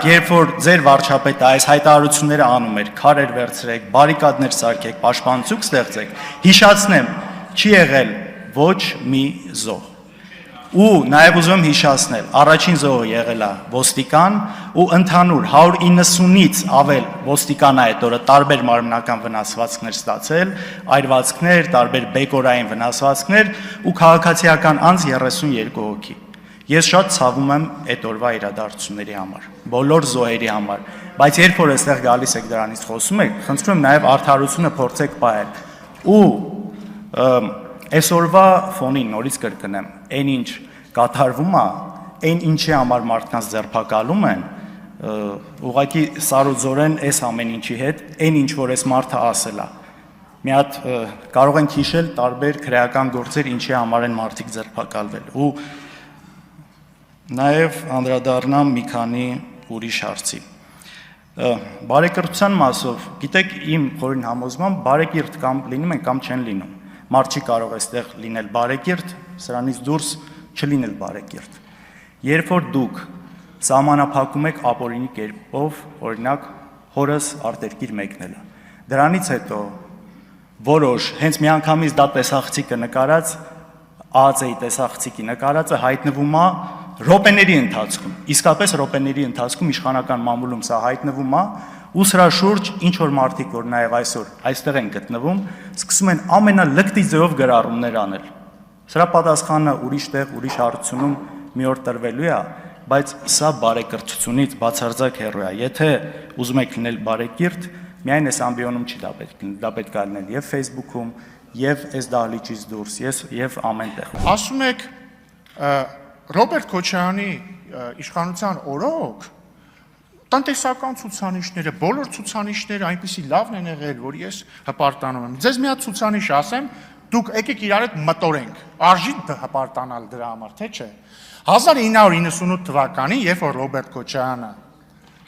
Երբ որ ձեր վարչապետը այս հայտարարությունները անում էր, քարեր վերցրեք, բարիկադներ սարքեք, պաշտպանություն ստեղծեք, հիշացնեմ, չի եղել ոչ մի զոհ։ Ու նաև ուզում եմ հիշացնել, առաջին զոհը եղել է ոստիկան ու ընդհանուր 190-ից ավել ոստիկան այդ օրը տարբեր մարմնական վնասվածքներ ստացել, այրվածքներ, տարբեր բեկորային վնասվածքներ ու քաղաքացիական անձ 32 հոգի։ Ես շատ ցավում եմ այդ օրվա իրադարձությունների համար, բոլոր զոհերի համար, բայց երբ որ այստեղ գալիս եք դրանից խոսում եք, խնդրում եմ նաև արդարությունը փորձեք պահել։ Ու այսօրվա ֆոնին նորից կրկնեմ, այն ինչ կատարվում է, այն ինչի համար մարդկանց ձերբակալում են, ուղղակի սարոզորեն այս ամեն ինչի հետ, այն ինչ որ այս մարդը ասել է։ Մի հատ կարող ենք հիշել տարբեր քրեական գործեր, ինչի համար են մարդիկ ձերբակալվել։ Ու նաև անդրադառնամ մի քանի ուրիշ հարցի։ Բարեկիրթության մասով, գիտեք, իմ խորին համոզմամբ բարեկիրթ կամ լինում են կամ չեն լինում։ Մարդ չի կարող այստեղ լինել բարեկիրթ, սրանից դուրս չլինել բարեկիրթ։ Երբ որ դուք սահմանափակում եք ապօրինի կերպով, օրինակ, հորս արտերկիր մեկնելը, դրանից հետո որոշ հենց միանգամից դա տեսախցիկը նկարած, ԱԱԾ-ի տեսախցիկի նկարածը հայտնվում է րոպեների ընթացքում, իսկապես րոպեների ընթացքում իշխանական մամուլում սա հայտնվում է, ու սրա շուրջ ինչ որ մարդիկ, որ նաև այսօր այստեղ են գտնվում, սկսում են ամենալկտի ձևով գրառումներ անել։ Սրա պատասխանը ուրիշ տեղ, ուրիշ հարցությունում մի օր տրվելու է, բայց սա բարեկիրթությունից բացարձակ հեռու է։ Եթե ուզում եք լինել բարեկիրթ, միայն այս ամբիոնում չի դա պետք լինել, դա պետք է լինել եւ Facebook-ում, եւ այս դահլիճից դուրս, եւ ամեն տեղ։ Ասում եք Ռոբերտ Քոչարյանի իշխանության օրոք տնտեսական ցուցանիշները, բոլոր ցուցանիշները այնպեսի լավն են եղել, որ ես հպարտանում եմ։ Ձեզ մի հատ ցուցանիշ ասեմ, դուք եկեք իրար հետ մտորենք։ Արժի հպարտանալ դրա համար, թե չէ։ 1998 թվականին, երբ որ Ռոբերտ Քոչարյանը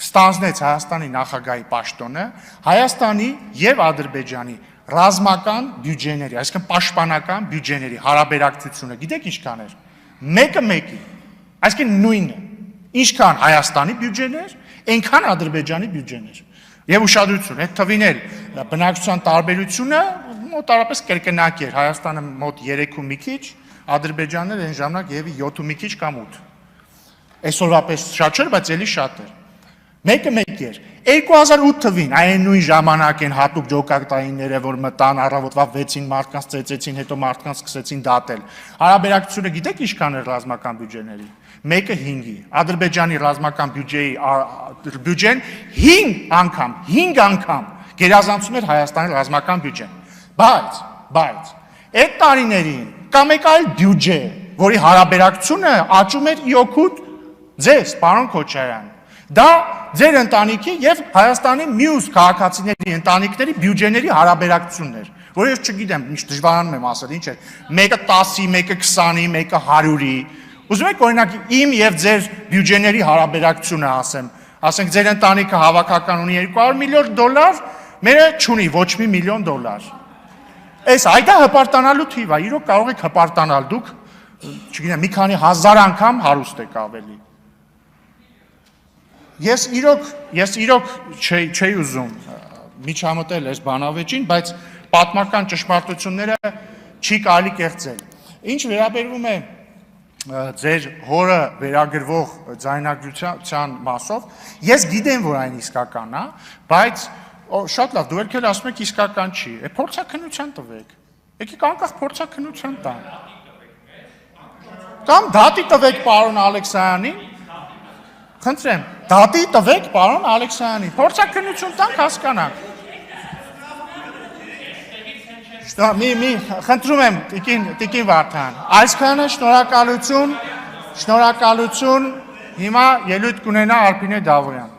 ստանձնեց Հայաստանի նախագահի պաշտոնը, Հայաստանի եւ Ադրբեջանի ռազմական բյուջեների, այսինքն պաշտպանական բյուջեների հարաբերակցությունը, գիտեք ինչքան էր։ Մեկը մեկի, այսինքն նույնը, ինչքան Հայաստանի բյուջեներ, այնքան Ադրբեջանի բյուջեներ։ Եվ ուշադրություն, այդ թվին բնակչության տարբերությունը մոտարապես կրկնակի էր, Հայաստանը մոտ 3 ու մի քիչ, Ադրբեջանը այն ժամանակ եւի 7 ու մի քիչ կամ 8։ Այսօրվա պես շատ չէր, բայց էլի շատ էր։ Մեկը մեկ էր։ 2008 թվին այն նույն ժամանակ են հատուկ ջոկատայինները, որ մտան առավոտվա 6-ին մարդկանց ծեծեցին, հետո մարդկանց սկսեցին դատել։ Հարաբերակցությունը գիտեք ինչքան էր ռազմական բյուջեների։ Մեկը 5-ի։ Ադրբեջանի ռազմական բյուջեն 5 անգամ գերազանցում էր Հայաստանի ռազմական բյուջեն։ Բայց այդ տարիներին կա մեկ այլ բյուջե, որի հարաբերակցությունը աճում էր իօքուտ ձեզ, պարոն Քոչարյան։ Դա ձեր ընտանիքի եւ Հայաստանի մյուս քաղաքացիների ընտանիքների բյուջեների հարաբերակցությունն էր, որ ես չգիտեմ, ինչ դժվարանում եմ ասել, ինչ էր, մեկը 10-ի, մեկը 20-ի, մեկը 100-ի։ Ուզում եք օրինակ իմ եւ ձեր բյուջեների հարաբերակցությունը ասենք ձեր ընտանիքը հավաքական ունի $200 միլիոն, մերը չունի ոչ մի $1 միլիոն։ Այս այդա հպարտանալու թիվ է, իրոք կարող եք հպարտանալ դուք, չգիտեմ, մի քանի հազար անգամ հարուստ եք ավելի։ Ես իրոք չէի ուզում միջամտել այս բանավեճին, բայց պատմական ճշմարտությունները չի կարելի կեղծել։ Ինչ վերաբերվում է ձեր հորը վերագրվող ձայնագրության մասով, ես գիտեմ, որ այն իսկական է, բայց շատ լավ, դու ելք էլ ասում եք իսկական չի, փորձաքննության տվեք, եկեք անկախ փորձաքննության տան։ Կամ դատի տվեք պարոն Ալեքսանյանին, խնդրեմ, դատի տվեք պարոն Ալեքսանյանին, փորձաքննություն տանք հասկանանք։ Խնդրում եմ, տիկին Վարդան, այսքանը շնորհակալություն, հիմա ելույթ կունենա Արփինե Դավոյան։